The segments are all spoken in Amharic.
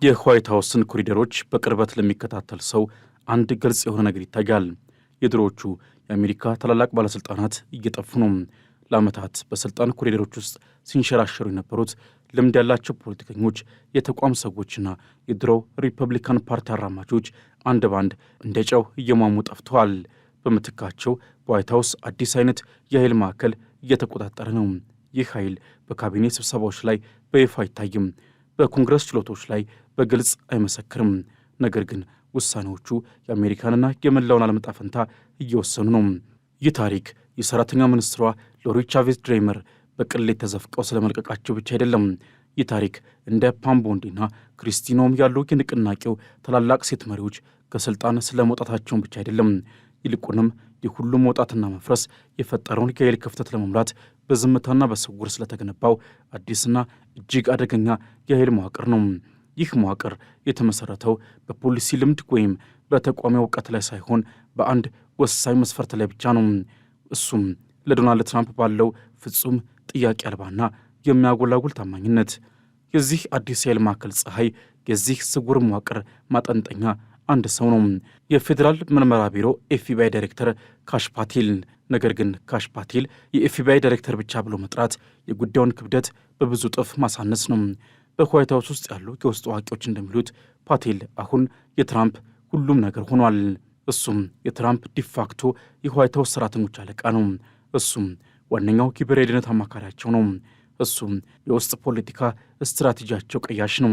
የዋይት ሃውስን ኮሪደሮች በቅርበት ለሚከታተል ሰው አንድ ግልጽ የሆነ ነገር ይታያል። የድሮዎቹ የአሜሪካ ታላላቅ ባለሥልጣናት እየጠፉ ነው። ለዓመታት በሥልጣን ኮሪደሮች ውስጥ ሲንሸራሸሩ የነበሩት ልምድ ያላቸው ፖለቲከኞች፣ የተቋም ሰዎችና የድሮው ሪፐብሊካን ፓርቲ አራማጆች አንድ ባንድ እንደ ጨው እየሟሙ ጠፍተዋል። በምትካቸው በዋይት ሃውስ አዲስ አይነት የኃይል ማዕከል እየተቆጣጠረ ነው። ይህ ኃይል በካቢኔ ስብሰባዎች ላይ በይፋ አይታይም። በኮንግረስ ችሎቶች ላይ በግልጽ አይመሰክርም። ነገር ግን ውሳኔዎቹ የአሜሪካንና የመላውን ዓለም ዕጣ ፈንታ እየወሰኑ ነው። ይህ ታሪክ የሠራተኛ ሚኒስትሯ ሎሪ ቻቬዝ ድሬመር በቅሌት ተዘፍቀው ስለመልቀቃቸው ብቻ አይደለም። ይህ ታሪክ እንደ ፓም ቦንዲና ክሪስቲ ኖም ያሉ የንቅናቄው ታላላቅ ሴት መሪዎች ከሥልጣን ስለ መውጣታቸውን ብቻ አይደለም። ይልቁንም የሁሉም መውጣትና መፍረስ የፈጠረውን የኃይል ክፍተት ለመሙላት በዝምታና በስውር ስለተገነባው አዲስና እጅግ አደገኛ የኃይል መዋቅር ነው። ይህ መዋቅር የተመሠረተው በፖሊሲ ልምድ ወይም በተቋሚ እውቀት ላይ ሳይሆን በአንድ ወሳኝ መስፈርት ላይ ብቻ ነው። እሱም ለዶናልድ ትራምፕ ባለው ፍጹም ጥያቄ አልባና የሚያጎላጉል ታማኝነት። የዚህ አዲስ የኃይል ማዕከል ፀሐይ የዚህ ስውር መዋቅር ማጠንጠኛ አንድ ሰው ነው፣ የፌዴራል ምርመራ ቢሮ ኤፍቢአይ ዳይሬክተር ካሽ ፓቴል። ነገር ግን ካሽ ፓቴል የኤፍቢአይ ዳይሬክተር ብቻ ብሎ መጥራት የጉዳዩን ክብደት በብዙ እጥፍ ማሳነስ ነው። በዋይት ሃውስ ውስጥ ያሉ የውስጥ አዋቂዎች እንደሚሉት ፓቴል አሁን የትራምፕ ሁሉም ነገር ሆኗል። እሱም የትራምፕ ዲፋክቶ የዋይት ሃውስ ሠራተኞች አለቃ ነው። እሱም ዋነኛው የብሔራዊ ደህንነት አማካሪያቸው ነው። እሱም የውስጥ ፖለቲካ ስትራቴጂያቸው ቀያሽ ነው።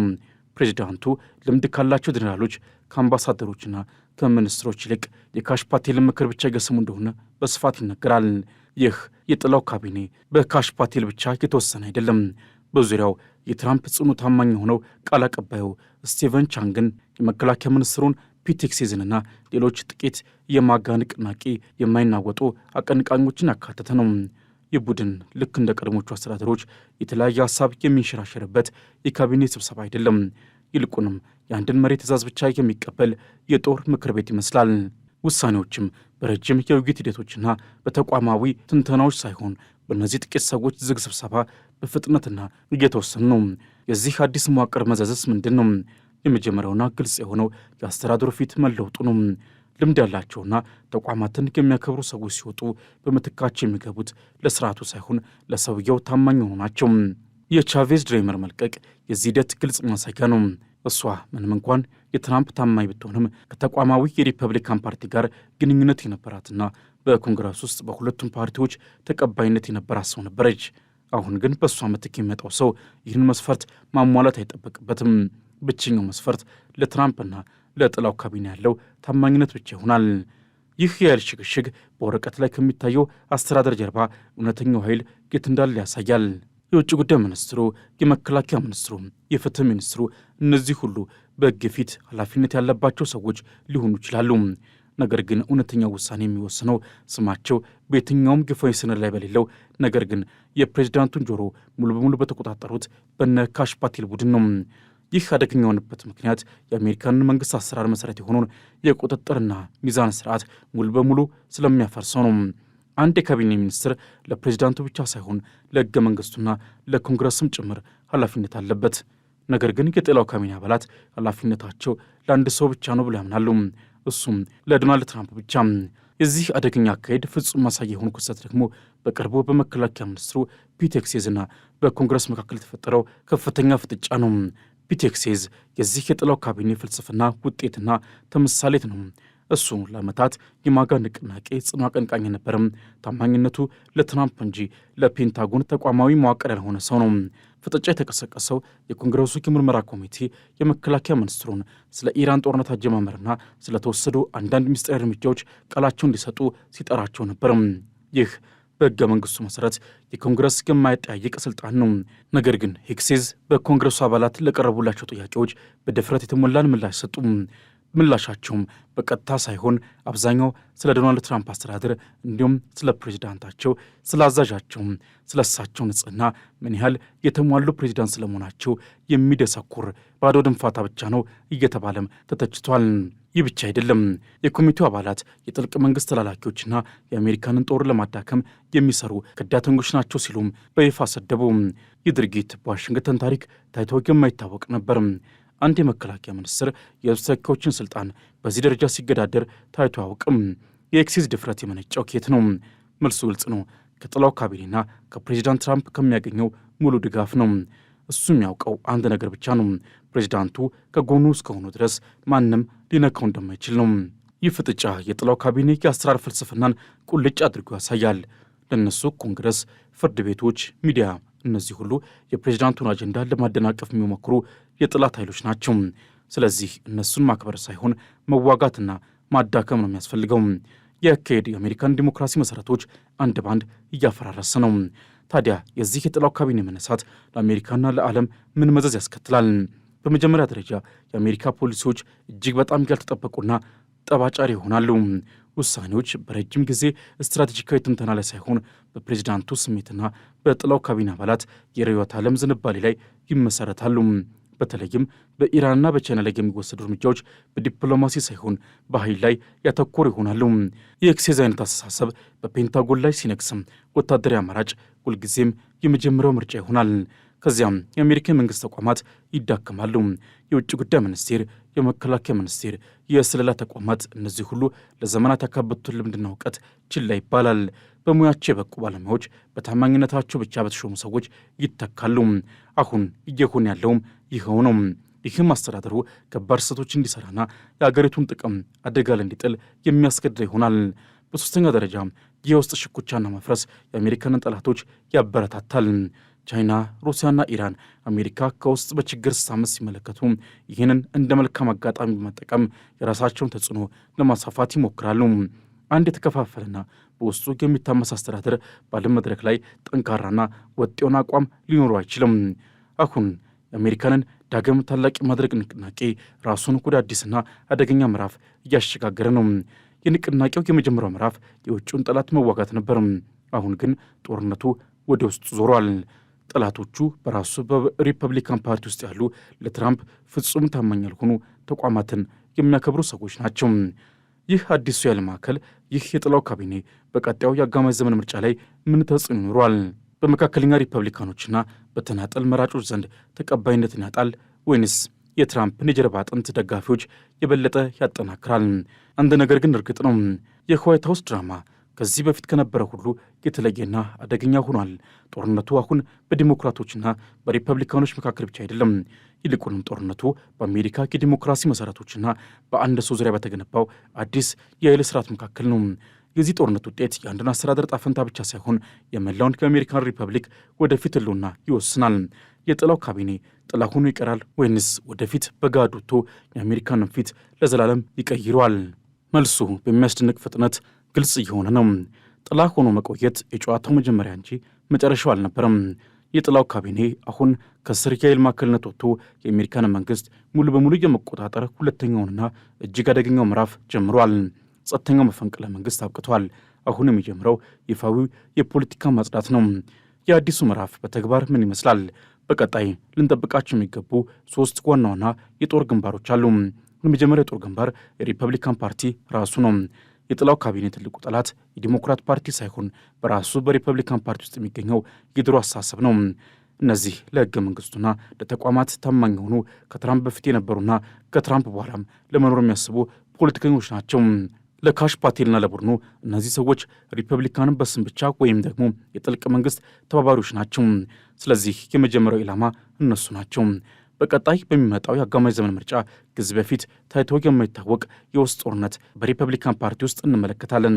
ፕሬዚዳንቱ ልምድ ካላቸው ጀኔራሎች ከአምባሳደሮችና ከሚኒስትሮች ይልቅ የካሽ ፓቴልን ምክር ብቻ ይገስሙ እንደሆነ በስፋት ይነገራል። ይህ የጥላው ካቢኔ በካሽ ፓቴል ብቻ የተወሰነ አይደለም። በዙሪያው የትራምፕ ጽኑ ታማኝ የሆነው ቃል አቀባዩ ስቲቨን ቻንግን፣ የመከላከያ ሚኒስትሩን ፒት ሄግሴዝንና ሌሎች ጥቂት የማጋ ንቅናቄ የማይናወጡ አቀንቃኞችን ያካተተ ነው። ይህ ቡድን ልክ እንደ ቀድሞቹ አስተዳደሮች የተለያየ ሀሳብ የሚንሸራሸርበት የካቢኔ ስብሰባ አይደለም። ይልቁንም የአንድን መሪ ትዕዛዝ ብቻ የሚቀበል የጦር ምክር ቤት ይመስላል። ውሳኔዎችም በረጅም የውይይት ሂደቶችና በተቋማዊ ትንተናዎች ሳይሆን በእነዚህ ጥቂት ሰዎች ዝግ ስብሰባ በፍጥነትና እየተወሰኑ ነው። የዚህ አዲስ መዋቅር መዘዝስ ምንድን ነው? የመጀመሪያውና ግልጽ የሆነው የአስተዳደሩ ፊት መለውጡ ነው። ልምድ ያላቸውና ተቋማትን የሚያከብሩ ሰዎች ሲወጡ በምትካቸው የሚገቡት ለስርዓቱ ሳይሆን ለሰውየው ታማኝ የሆኑ ናቸው። የቻቬዝ ድሬመር መልቀቅ የዚህ ሂደት ግልጽ ማሳያ ነው። እሷ ምንም እንኳን የትራምፕ ታማኝ ብትሆንም ከተቋማዊ የሪፐብሊካን ፓርቲ ጋር ግንኙነት የነበራትና በኮንግረስ ውስጥ በሁለቱም ፓርቲዎች ተቀባይነት የነበራት ሰው ነበረች። አሁን ግን በእሷ ምትክ የሚመጣው ሰው ይህን መስፈርት ማሟላት አይጠበቅበትም። ብቸኛው መስፈርት ለትራምፕና ለጥላው ካቢኔ ያለው ታማኝነት ብቻ ይሆናል። ይህ የኃይል ሽግሽግ በወረቀት ላይ ከሚታየው አስተዳደር ጀርባ እውነተኛው ኃይል የት እንዳለ ያሳያል። የውጭ ጉዳይ ሚኒስትሩ፣ የመከላከያ ሚኒስትሩ፣ የፍትህ ሚኒስትሩ፣ እነዚህ ሁሉ በሕግ ፊት ኃላፊነት ያለባቸው ሰዎች ሊሆኑ ይችላሉ። ነገር ግን እውነተኛው ውሳኔ የሚወስነው ስማቸው በየትኛውም ይፋዊ ሰነድ ላይ በሌለው ነገር ግን የፕሬዚዳንቱን ጆሮ ሙሉ በሙሉ በተቆጣጠሩት በነ ካሽ ፓቴል ቡድን ነው። ይህ አደገኛ የሆነበት ምክንያት የአሜሪካንን መንግሥት አሰራር መሠረት የሆነውን የቁጥጥርና ሚዛን ስርዓት ሙሉ በሙሉ ስለሚያፈርሰው ነው። አንድ የካቢኔ ሚኒስትር ለፕሬዚዳንቱ ብቻ ሳይሆን ለሕገ መንግሥቱና ለኮንግረስም ጭምር ኃላፊነት አለበት። ነገር ግን የጥላው ካቢኔ አባላት ኃላፊነታቸው ለአንድ ሰው ብቻ ነው ብሎ ያምናሉ። እሱም ለዶናልድ ትራምፕ ብቻ። የዚህ አደገኛ አካሄድ ፍጹም ማሳያ የሆኑ ክስተት ደግሞ በቅርቡ በመከላከያ ሚኒስትሩ ፒት ሄግሴዝና በኮንግረስ መካከል የተፈጠረው ከፍተኛ ፍጥጫ ነው። ፒት ሄግሴዝ የዚህ የጥላው ካቢኔ ፍልስፍና ውጤትና ተምሳሌት ነው። እሱ ለዓመታት የማጋ ንቅናቄ ጽኑ አቀንቃኝ ነበርም። ታማኝነቱ ለትራምፕ እንጂ ለፔንታጎን ተቋማዊ መዋቅር ያልሆነ ሰው ነው። ፍጥጫ የተቀሰቀሰው የኮንግረሱ የምርመራ ኮሚቴ የመከላከያ ሚኒስትሩን ስለ ኢራን ጦርነት አጀማመርና ስለተወሰዱ አንዳንድ ምስጢራዊ እርምጃዎች ቃላቸው እንዲሰጡ ሲጠራቸው ነበርም። ይህ በሕገ መንግሥቱ መሠረት የኮንግረስ የማይጠያየቅ ሥልጣን ነው። ነገር ግን ሄግሴዝ በኮንግረሱ አባላት ለቀረቡላቸው ጥያቄዎች በድፍረት የተሞላን ምላሽ ሰጡ። ምላሻቸውም በቀጥታ ሳይሆን አብዛኛው ስለ ዶናልድ ትራምፕ አስተዳደር እንዲሁም ስለ ፕሬዚዳንታቸው፣ ስለ አዛዣቸው፣ ስለ እሳቸው ንጽሕና ምን ያህል የተሟሉ ፕሬዚዳንት ስለመሆናቸው የሚደሰኩር ባዶ ድንፋታ ብቻ ነው እየተባለም ተተችቷል። ይህ ብቻ አይደለም። የኮሚቴው አባላት የጥልቅ መንግሥት ተላላኪዎችና የአሜሪካንን ጦር ለማዳከም የሚሰሩ ከዳተኞች ናቸው ሲሉም በይፋ ሰደቡ። ይህ ድርጊት በዋሽንግተን ታሪክ ታይቶ የማይታወቅ ነበር። አንድ የመከላከያ ሚኒስትር የህዝብ ተወካዮችን ስልጣን በዚህ ደረጃ ሲገዳደር ታይቶ አያውቅም። የኤክሲስ ድፍረት የመነጨው ኬት ነው? መልሱ ግልጽ ነው። ከጥላው ካቢኔና ከፕሬዚዳንት ትራምፕ ከሚያገኘው ሙሉ ድጋፍ ነው። እሱ የሚያውቀው አንድ ነገር ብቻ ነው። ፕሬዚዳንቱ ከጎኑ እስከሆኑ ድረስ ማንም ሊነካው እንደማይችል ነው። ይህ ፍጥጫ የጥላው ካቢኔ የአሰራር ፍልስፍናን ቁልጭ አድርጎ ያሳያል። ለእነሱ ኮንግረስ፣ ፍርድ ቤቶች፣ ሚዲያ፣ እነዚህ ሁሉ የፕሬዚዳንቱን አጀንዳ ለማደናቀፍ የሚሞክሩ የጠላት ኃይሎች ናቸው። ስለዚህ እነሱን ማክበር ሳይሆን መዋጋትና ማዳከም ነው የሚያስፈልገው። የአካሄድ የአሜሪካን ዲሞክራሲ መሠረቶች አንድ ባንድ እያፈራረሰ ነው። ታዲያ የዚህ የጥላው ካቢኔ መነሳት ለአሜሪካና ለዓለም ምን መዘዝ ያስከትላል? በመጀመሪያ ደረጃ የአሜሪካ ፖሊሲዎች እጅግ በጣም ያልተጠበቁና ጠባጫሪ ይሆናሉ። ውሳኔዎች በረጅም ጊዜ ስትራቴጂካዊ ትንተና ላይ ሳይሆን በፕሬዚዳንቱ ስሜትና በጥላው ካቢኔ አባላት የርዕዮተ ዓለም ዝንባሌ ላይ ይመሰረታሉ። በተለይም በኢራንና በቻይና ላይ የሚወሰዱ እርምጃዎች በዲፕሎማሲ ሳይሆን በኃይል ላይ ያተኮሩ ይሆናሉ። የኤክሴዝ አይነት አስተሳሰብ በፔንታጎን ላይ ሲነግስም ወታደራዊ አማራጭ ሁልጊዜም የመጀመሪያው ምርጫ ይሆናል። ከዚያም የአሜሪካ የመንግሥት ተቋማት ይዳከማሉ። የውጭ ጉዳይ ሚኒስቴር፣ የመከላከያ ሚኒስቴር፣ የስለላ ተቋማት፣ እነዚህ ሁሉ ለዘመናት ያካበቱትን ልምድና እውቀት ችላ ይባላል። በሙያቸው የበቁ ባለሙያዎች በታማኝነታቸው ብቻ በተሾሙ ሰዎች ይተካሉ። አሁን እየሆነ ያለውም ይኸው ነው። ይህም አስተዳደሩ ከባድ ስህተቶች እንዲሰራና የአገሪቱን ጥቅም አደጋ ላይ እንዲጥል የሚያስገድድ ይሆናል። በሦስተኛ ደረጃ የውስጥ ሽኩቻና መፍረስ የአሜሪካንን ጠላቶች ያበረታታል። ቻይና፣ ሩሲያና ኢራን አሜሪካ ከውስጥ በችግር ስታመስ ሲመለከቱ ይህንን እንደ መልካም አጋጣሚ በመጠቀም የራሳቸውን ተጽዕኖ ለማስፋፋት ይሞክራሉ። አንድ የተከፋፈለና በውስጡ የሚታመስ አስተዳደር በዓለም መድረክ ላይ ጠንካራና ወጥ የሆነ አቋም ሊኖሩ አይችልም። አሁን የአሜሪካንን ዳግም ታላቅ ማድረግ ንቅናቄ ራሱን ወደ አዲስና አደገኛ ምዕራፍ እያሸጋገረ ነው። የንቅናቄው የመጀመሪያው ምዕራፍ የውጭውን ጠላት መዋጋት ነበር። አሁን ግን ጦርነቱ ወደ ውስጥ ዞሯል። ጠላቶቹ በራሱ በሪፐብሊካን ፓርቲ ውስጥ ያሉ ለትራምፕ ፍጹም ታማኝ ያልሆኑ ተቋማትን የሚያከብሩ ሰዎች ናቸው። ይህ አዲሱ የኃይል ማዕከል፣ ይህ የጥላው ካቢኔ በቀጣዩ የአጋማሽ ዘመን ምርጫ ላይ ምን ተጽዕኖ ይኖሯል? በመካከለኛ ሪፐብሊካኖችና በተናጠል መራጮች ዘንድ ተቀባይነትን ያጣል ወይንስ የትራምፕን የጀርባ አጥንት ደጋፊዎች የበለጠ ያጠናክራል? አንድ ነገር ግን እርግጥ ነው፣ የዋይት ሀውስ ድራማ ከዚህ በፊት ከነበረ ሁሉ የተለየና አደገኛ ሆኗል። ጦርነቱ አሁን በዲሞክራቶችና በሪፐብሊካኖች መካከል ብቻ አይደለም። ይልቁንም ጦርነቱ በአሜሪካ የዲሞክራሲ መሠረቶችና በአንድ ሰው ዙሪያ በተገነባው አዲስ የኃይል ስርዓት መካከል ነው። የዚህ ጦርነት ውጤት የአንድን አስተዳደር ጣፈንታ ብቻ ሳይሆን የመላውን የአሜሪካን ሪፐብሊክ ወደፊት ህልውና ይወስናል። የጥላው ካቢኔ ጥላ ሆኖ ይቀራል ወይንስ ወደፊት በጋድ ወጥቶ የአሜሪካንን ፊት ለዘላለም ይቀይረዋል? መልሱ በሚያስደንቅ ፍጥነት ግልጽ እየሆነ ነው። ጥላ ሆኖ መቆየት የጨዋታው መጀመሪያ እንጂ መጨረሻው አልነበረም። የጥላው ካቢኔ አሁን ከስር የኃይል ማዕከልነት ወጥቶ የአሜሪካን መንግስት ሙሉ በሙሉ የመቆጣጠር ሁለተኛውንና እጅግ አደገኛው ምዕራፍ ጀምሯል። ጸጥተኛው መፈንቅለ መንግስት አብቅቷል። አሁን የሚጀምረው ይፋዊው የፖለቲካ ማጽዳት ነው። የአዲሱ ምዕራፍ በተግባር ምን ይመስላል? በቀጣይ ልንጠብቃቸው የሚገቡ 3 ዋና ዋና የጦር ግንባሮች አሉ። የመጀመሪያው የጦር ግንባር የሪፐብሊካን ፓርቲ ራሱ ነው። የጥላው ካቢኔ ትልቁ ጠላት የዲሞክራት ፓርቲ ሳይሆን በራሱ በሪፐብሊካን ፓርቲ ውስጥ የሚገኘው የድሮ አስተሳሰብ ነው። እነዚህ ለህገ መንግስቱና ለተቋማት ታማኝ የሆኑ ከትራምፕ በፊት የነበሩና ከትራምፕ በኋላም ለመኖር የሚያስቡ ፖለቲከኞች ናቸው። ለካሽ ፓቴልና ለቡድኑ እነዚህ ሰዎች ሪፐብሊካንን በስም ብቻ ወይም ደግሞ የጥልቅ መንግስት ተባባሪዎች ናቸው። ስለዚህ የመጀመሪያው ኢላማ እነሱ ናቸው። በቀጣይ በሚመጣው የአጋማሽ ዘመን ምርጫ ከዚህ በፊት ታይቶ የማይታወቅ የውስጥ ጦርነት በሪፐብሊካን ፓርቲ ውስጥ እንመለከታለን።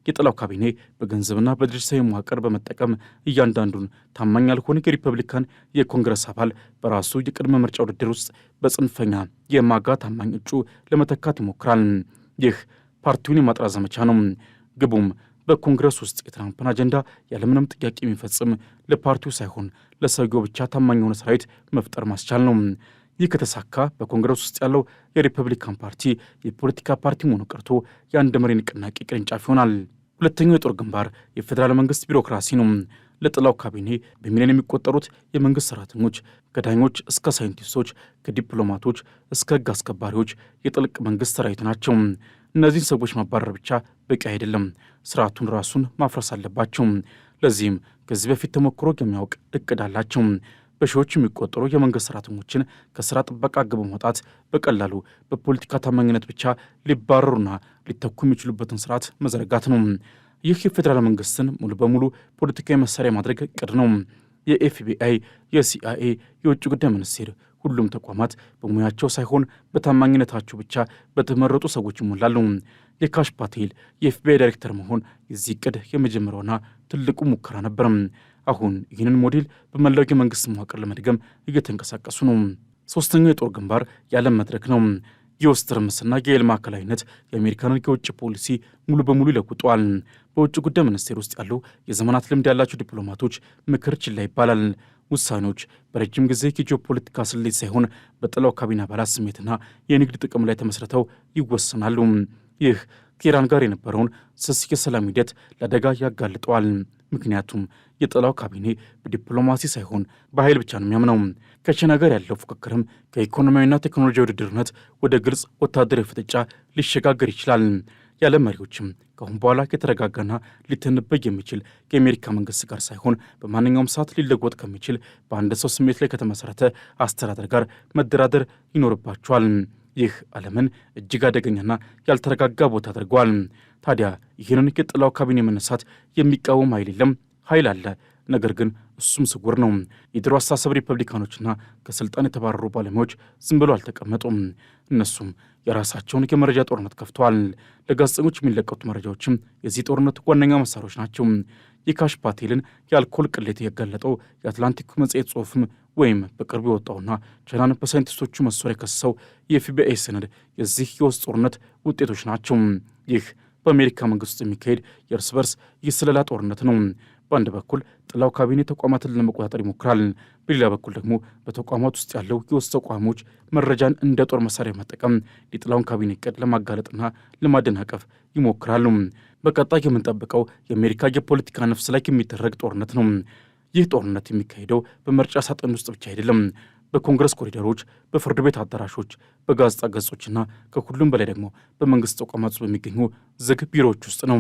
የጥላው ካቢኔ በገንዘብና በድርጅታዊ መዋቅር በመጠቀም እያንዳንዱን ታማኝ ያልሆነ የሪፐብሊካን የኮንግረስ አባል በራሱ የቅድመ ምርጫ ውድድር ውስጥ በጽንፈኛ የማጋ ታማኝ እጩ ለመተካት ይሞክራል። ይህ ፓርቲውን የማጥራት ዘመቻ ነው። ግቡም በኮንግረስ ውስጥ የትራምፕን አጀንዳ ያለምንም ጥያቄ የሚፈጽም ለፓርቲው ሳይሆን ለሰውየው ብቻ ታማኝ የሆነ ሰራዊት መፍጠር ማስቻል ነው። ይህ ከተሳካ በኮንግረስ ውስጥ ያለው የሪፐብሊካን ፓርቲ የፖለቲካ ፓርቲ መሆኑ ቀርቶ የአንድ መሪ ንቅናቄ ቅርንጫፍ ይሆናል። ሁለተኛው የጦር ግንባር የፌዴራል መንግስት ቢሮክራሲ ነው። ለጥላው ካቢኔ በሚሊዮን የሚቆጠሩት የመንግስት ሰራተኞች ከዳኞች እስከ ሳይንቲስቶች፣ ከዲፕሎማቶች እስከ ህግ አስከባሪዎች የጥልቅ መንግስት ሰራዊት ናቸው። እነዚህን ሰዎች ማባረር ብቻ በቂ አይደለም፣ ስርዓቱን ራሱን ማፍረስ አለባቸው። ለዚህም ከዚህ በፊት ተሞክሮ የሚያውቅ እቅድ አላቸው። በሺዎች የሚቆጠሩ የመንግስት ሰራተኞችን ከስራ ጥበቃ ሕግ በመውጣት በቀላሉ በፖለቲካ ታማኝነት ብቻ ሊባረሩና ሊተኩ የሚችሉበትን ስርዓት መዘረጋት ነው። ይህ የፌዴራል መንግስትን ሙሉ በሙሉ ፖለቲካዊ መሳሪያ ማድረግ እቅድ ነው። የኤፍቢአይ፣ የሲአይኤ፣ የውጭ ጉዳይ ሚኒስቴር ሁሉም ተቋማት በሙያቸው ሳይሆን በታማኝነታቸው ብቻ በተመረጡ ሰዎች ይሞላሉ። የካሽ ፓቴል የኤፍቢአይ ዳይሬክተር መሆን የዚህ እቅድ የመጀመሪያውና ትልቁ ሙከራ ነበር። አሁን ይህንን ሞዴል በመላው የመንግስት መዋቅር ለመድገም እየተንቀሳቀሱ ነው። ሶስተኛው የጦር ግንባር የዓለም መድረክ ነው። የውስጥ ትርምስና የኃይል ማዕከላዊነት የአሜሪካንን የውጭ ፖሊሲ ሙሉ በሙሉ ይለውጠዋል። በውጭ ጉዳይ ሚኒስቴር ውስጥ ያሉ የዘመናት ልምድ ያላቸው ዲፕሎማቶች ምክር ችላ ይባላል። ውሳኔዎች በረጅም ጊዜ የጂኦፖለቲካ ስሌት ሳይሆን በጥላው ካቢኔ አባላት ስሜትና የንግድ ጥቅም ላይ ተመስርተው ይወሰናሉ። ይህ ከኢራን ጋር የነበረውን ስስ የሰላም ሂደት ለአደጋ ያጋልጠዋል። ምክንያቱም የጥላው ካቢኔ በዲፕሎማሲ ሳይሆን በኃይል ብቻ ነው የሚያምነው። ከቻይና ጋር ያለው ፉክክርም ከኢኮኖሚያዊና ቴክኖሎጂያዊ ውድድርነት ወደ ግልጽ ወታደራዊ ፍጥጫ ሊሸጋገር ይችላል። የዓለም መሪዎችም ከአሁን በኋላ የተረጋጋና ሊተነበይ የሚችል ከአሜሪካ መንግስት ጋር ሳይሆን በማንኛውም ሰዓት ሊለወጥ ከሚችል በአንድ ሰው ስሜት ላይ ከተመሠረተ አስተዳደር ጋር መደራደር ይኖርባቸዋል። ይህ ዓለምን እጅግ አደገኛና ያልተረጋጋ ቦታ አድርገዋል። ታዲያ ይህንን የጥላው ካቢኔ መነሳት የሚቃወም ኃይል የለም። ኃይል አለ፣ ነገር ግን እሱም ስውር ነው። የድሮ አስተሳሰብ ሪፐብሊካኖችና ከስልጣን የተባረሩ ባለሙያዎች ዝም ብሎ አልተቀመጡም። እነሱም የራሳቸውን የመረጃ ጦርነት ከፍተዋል። ለጋዜጠኞች የሚለቀቱ መረጃዎችም የዚህ ጦርነት ዋነኛ መሳሪያዎች ናቸው። የካሽ ፓቴልን የአልኮል ቅሌት ያጋለጠው የአትላንቲክ መጽሔት ጽሑፍም ወይም በቅርቡ የወጣውና ቻይናን በሳይንቲስቶቹ መሳሪያ የከሰሰው የኤፍቢአይ ሰነድ የዚህ የውስጥ ጦርነት ውጤቶች ናቸው። ይህ በአሜሪካ መንግስት የሚካሄድ የእርስ በርስ የስለላ ጦርነት ነው። በአንድ በኩል ጥላው ካቢኔ ተቋማትን ለመቆጣጠር ይሞክራል። በሌላ በኩል ደግሞ በተቋማት ውስጥ ያለው የውስጥ ተቋሞች መረጃን እንደ ጦር መሳሪያ መጠቀም የጥላውን ካቢኔ ዕቅድ ለማጋለጥና ለማደናቀፍ ይሞክራሉ። በቀጣይ የምንጠብቀው የአሜሪካ የፖለቲካ ነፍስ ላይ የሚደረግ ጦርነት ነው። ይህ ጦርነት የሚካሄደው በምርጫ ሳጥን ውስጥ ብቻ አይደለም። በኮንግረስ ኮሪደሮች፣ በፍርድ ቤት አዳራሾች፣ በጋዜጣ ገጾችና ከሁሉም በላይ ደግሞ በመንግስት ተቋማት ውስጥ በሚገኙ ዝግ ቢሮዎች ውስጥ ነው።